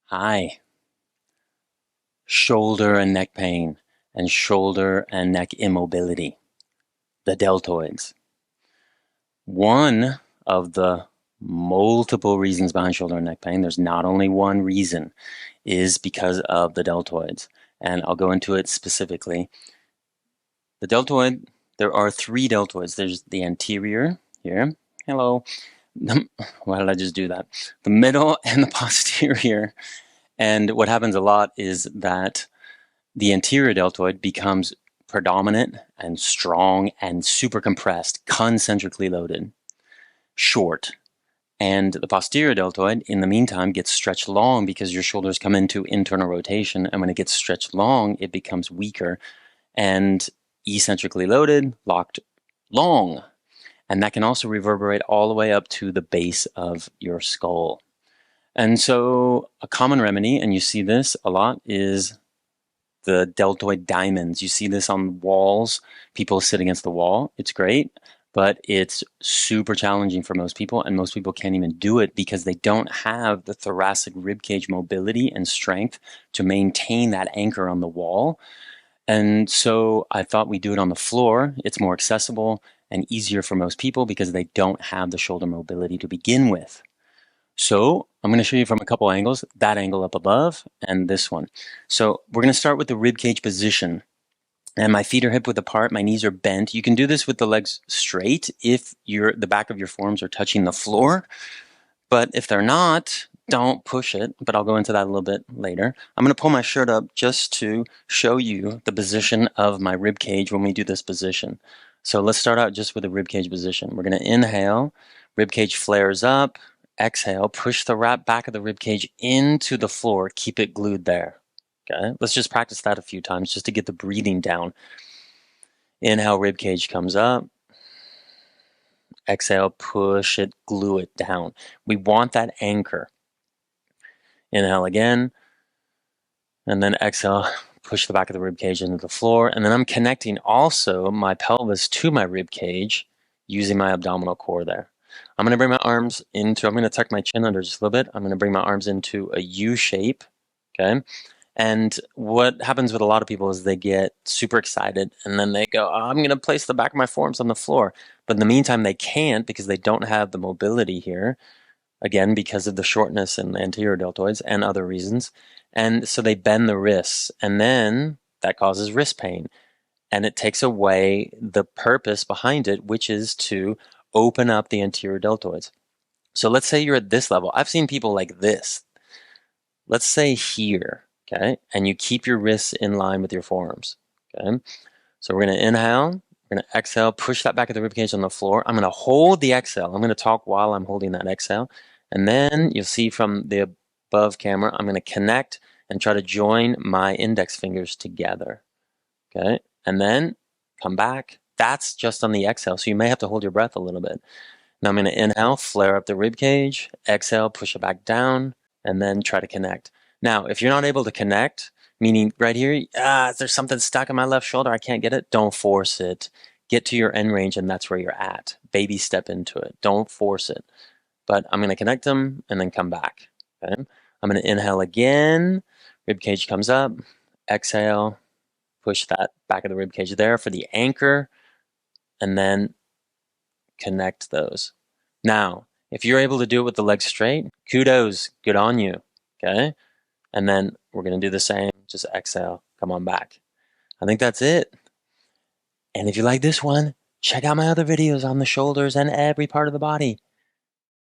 Hi. Shoulder and neck pain and shoulder and neck immobility, the deltoids. One of the multiple reasons behind shoulder and neck pain, there's not only one reason, is because of the deltoids. And I'll go into it specifically. The deltoid, there are three deltoids. There's the anterior here. Hello. Why did I just do that? The middle and the posterior. And what happens a lot is that the anterior deltoid becomes predominant and strong and super compressed, concentrically loaded, short. And the posterior deltoid, in the meantime, gets stretched long because your shoulders come into internal rotation. And when it gets stretched long, it becomes weaker and eccentrically loaded, locked long. And that can also reverberate all the way up to the base of your skull. And so a common remedy, and you see this a lot, is the deltoid diamonds. You see this on walls, people sit against the wall. It's great, but it's super challenging for most people, and most people can't even do it because they don't have the thoracic ribcage mobility and strength to maintain that anchor on the wall. And so I thought we'd do it on the floor. It's more accessible and easier for most people because they don't have the shoulder mobility to begin with. So I'm going to show you from a couple angles, that angle up above and this one. So we're going to start with the rib cage position. And my feet are hip width apart, my knees are bent. You can do this with the legs straight if the back of your forearms are touching the floor. But if they're not, don't push it. But I'll go into that a little bit later. I'm going to pull my shirt up just to show you the position of my rib cage when we do this position. So let's start out just with the rib cage position. We're going to inhale, rib cage flares up. Exhale, push the back of the rib cage into the floor. Keep it glued there. Okay, let's just practice that a few times just to get the breathing down. Inhale, rib cage comes up. Exhale, push it, glue it down. We want that anchor. Inhale again. And then exhale, push the back of the rib cage into the floor. And then I'm connecting also my pelvis to my rib cage using my abdominal core there. I'm going to bring my arms I'm going to tuck my chin under just a little bit. I'm going to bring my arms into a U shape, okay? And what happens with a lot of people is they get super excited and then they go, oh, I'm going to place the back of my forearms on the floor. But in the meantime, they can't because they don't have the mobility here, again, because of the shortness in the anterior deltoids and other reasons. And so they bend the wrists, and then that causes wrist pain. And it takes away the purpose behind it, which is to open up the anterior deltoids. So let's say you're at this level. I've seen people like this. Let's say here, okay? And you keep your wrists in line with your forearms, okay? So we're going to inhale. We're going to exhale, push that back of the ribcage on the floor. I'm going to hold the exhale. I'm going to talk while I'm holding that exhale. And then you'll see from the above camera, I'm going to connect and try to join my index fingers together, okay? And then come back. That's just on the exhale, so you may have to hold your breath a little bit. Now I'm going to inhale, flare up the rib cage, exhale, push it back down, and then try to connect. Now, if you're not able to connect, meaning right here, there's something stuck in my left shoulder, I can't get it, don't force it. Get to your end range, and that's where you're at. Baby step into it. Don't force it. But I'm going to connect them and then come back. Okay? I'm going to inhale again. Rib cage comes up. Exhale. Push that back of the rib cage there for the anchor, and then connect those. Now, if you're able to do it with the legs straight, kudos, good on you, okay? And then we're going to do the same, just exhale, come on back. I think that's it. And if you like this one, check out my other videos on the shoulders and every part of the body.